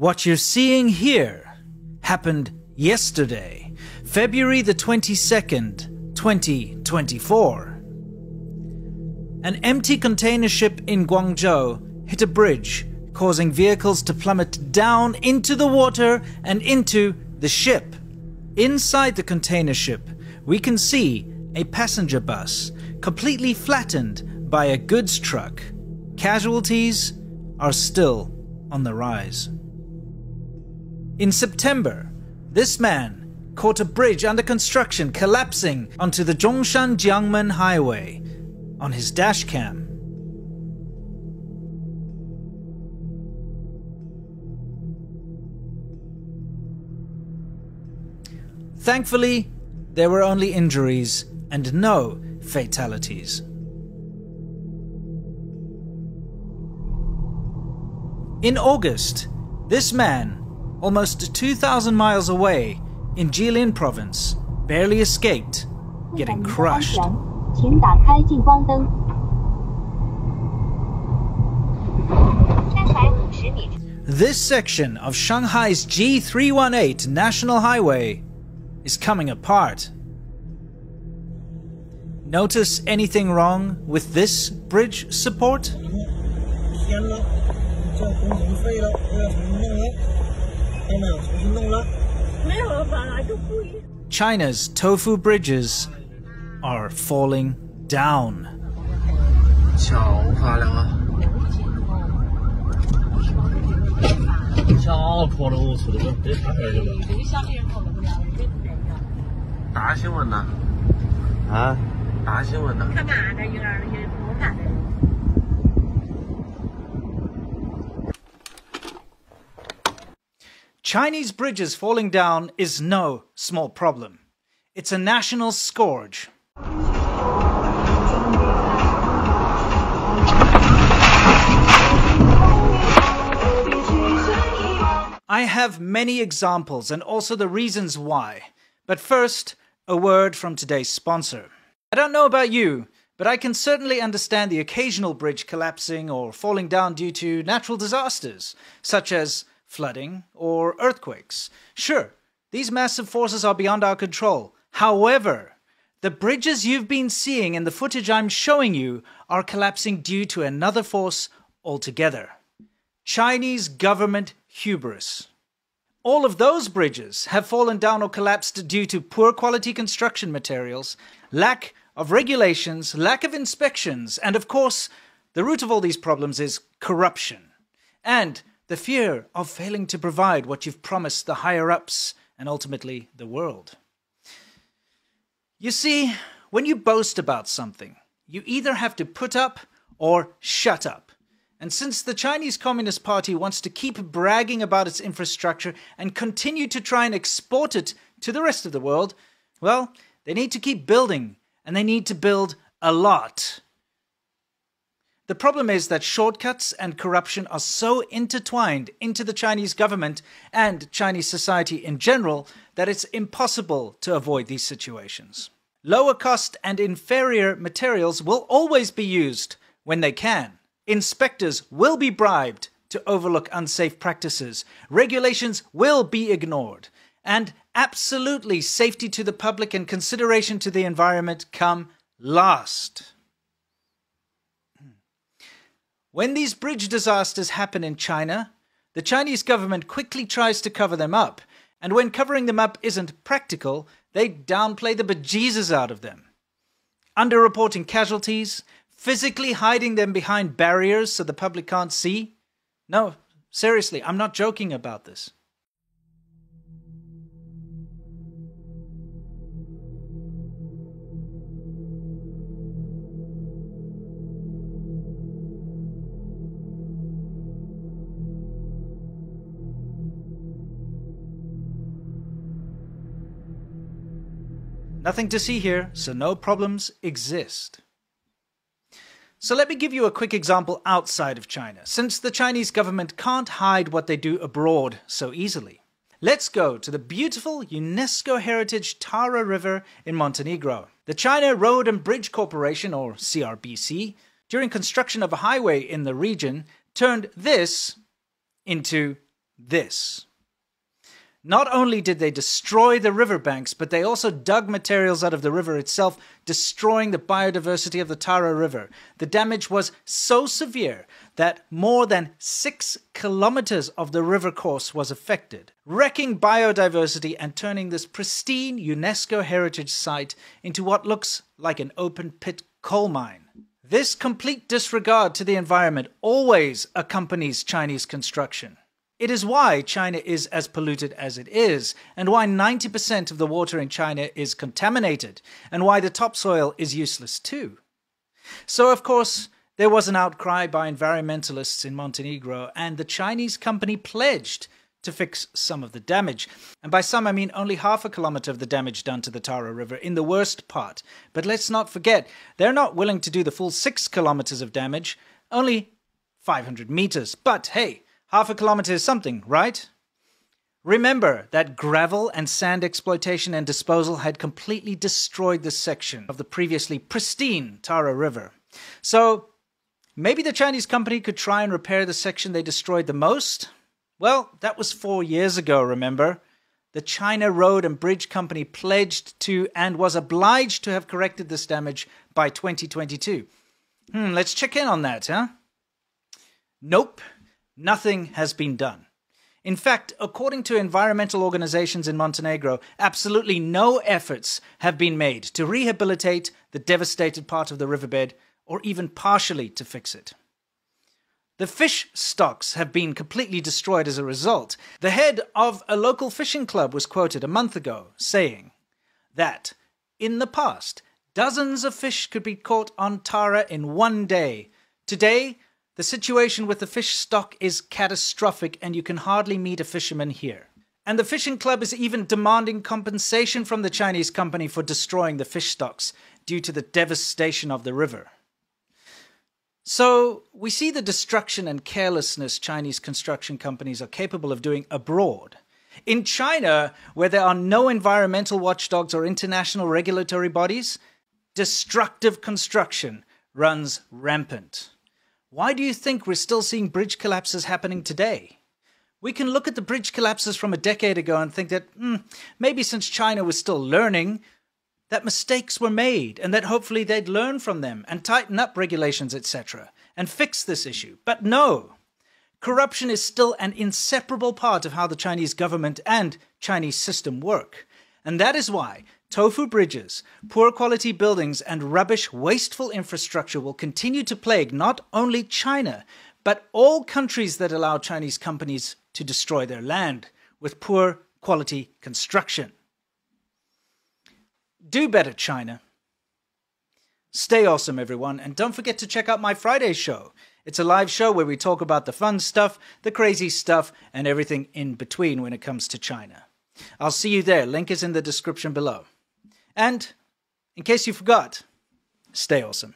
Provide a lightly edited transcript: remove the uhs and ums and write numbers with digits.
What you're seeing here happened yesterday, February the 22nd, 2024. An empty container ship in Guangzhou hit a bridge, causing vehicles to plummet down into the water and into the ship. Inside the container ship, we can see a passenger bus completely flattened by a goods truck. Casualties are still on the rise. In September, this man caught a bridge under construction collapsing onto the Zhongshan-Jiangmen highway on his dash cam. Thankfully, there were only injuries and no fatalities. In August, this man, almost 2,000 miles away in Jilin province, barely escaped getting crushed. This section of Shanghai's G318 National Highway is coming apart. Notice anything wrong with this bridge support? China's Tofu bridges are falling down. Chinese bridges falling down is no small problem. It's a national scourge. I have many examples and also the reasons why. But first, a word from today's sponsor. I don't know about you, but I can certainly understand the occasional bridge collapsing or falling down due to natural disasters, such as flooding or earthquakes. Sure, these massive forces are beyond our control. However, the bridges you've been seeing in the footage I'm showing you are collapsing due to another force altogether. Chinese government hubris. All of those bridges have fallen down or collapsed due to poor quality construction materials, lack of regulations, lack of inspections, and of course, the root of all these problems is corruption. And the fear of failing to provide what you've promised the higher-ups and ultimately the world. You see, when you boast about something, you either have to put up or shut up. And since the Chinese Communist Party wants to keep bragging about its infrastructure and continue to try and export it to the rest of the world, well, they need to keep building, and they need to build a lot. The problem is that shortcuts and corruption are so intertwined into the Chinese government and Chinese society in general that it's impossible to avoid these situations. Lower cost and inferior materials will always be used when they can. Inspectors will be bribed to overlook unsafe practices. Regulations will be ignored. And absolutely safety to the public and consideration to the environment come last. When these bridge disasters happen in China, the Chinese government quickly tries to cover them up, and when covering them up isn't practical, they downplay the bejesus out of them. Underreporting casualties, physically hiding them behind barriers so the public can't see. No, seriously, I'm not joking about this. Nothing to see here, so no problems exist. So let me give you a quick example outside of China, since the Chinese government can't hide what they do abroad so easily. Let's go to the beautiful UNESCO Heritage Tara River in Montenegro. The China Road and Bridge Corporation, or CRBC, during construction of a highway in the region, turned this into this. Not only did they destroy the riverbanks, but they also dug materials out of the river itself, destroying the biodiversity of the Tara River. The damage was so severe that more than 6 kilometers of the river course was affected, wrecking biodiversity and turning this pristine UNESCO heritage site into what looks like an open-pit coal mine. This complete disregard to the environment always accompanies Chinese construction. It is why China is as polluted as it is, and why 90% of the water in China is contaminated, and why the topsoil is useless too. So, of course, there was an outcry by environmentalists in Montenegro, and the Chinese company pledged to fix some of the damage. And by some, I mean only half a kilometer of the damage done to the Tara River in the worst part. But let's not forget, they're not willing to do the full 6 kilometers of damage, only 500 meters. But hey, half a kilometer is something, right? Remember that gravel and sand exploitation and disposal had completely destroyed this section of the previously pristine Tara River. So maybe the Chinese company could try and repair the section they destroyed the most? Well, that was 4 years ago, remember? The China Road and Bridge Company pledged to and was obliged to have corrected this damage by 2022. Let's check in on that, huh? Nope. Nothing has been done. In fact, according to environmental organizations in Montenegro, absolutely no efforts have been made to rehabilitate the devastated part of the riverbed or even partially to fix it. The fish stocks have been completely destroyed as a result. The head of a local fishing club was quoted a month ago saying that in the past, dozens of fish could be caught on Tara in one day. Today, the situation with the fish stock is catastrophic and you can hardly meet a fisherman here. And the fishing club is even demanding compensation from the Chinese company for destroying the fish stocks due to the devastation of the river. So we see the destruction and carelessness Chinese construction companies are capable of doing abroad. In China, where there are no environmental watchdogs or international regulatory bodies, destructive construction runs rampant. Why do you think we're still seeing bridge collapses happening today? We can look at the bridge collapses from a decade ago and think that maybe since China was still learning, that mistakes were made and that hopefully they'd learn from them and tighten up regulations, etc., and fix this issue. But no, corruption is still an inseparable part of how the Chinese government and Chinese system work. And that is why tofu bridges, poor quality buildings, and rubbish, wasteful infrastructure will continue to plague not only China, but all countries that allow Chinese companies to destroy their land with poor quality construction. Do better, China. Stay awesome, everyone, and don't forget to check out my Friday show. It's a live show where we talk about the fun stuff, the crazy stuff, and everything in between when it comes to China. I'll see you there. Link is in the description below. And, in case you forgot, stay awesome.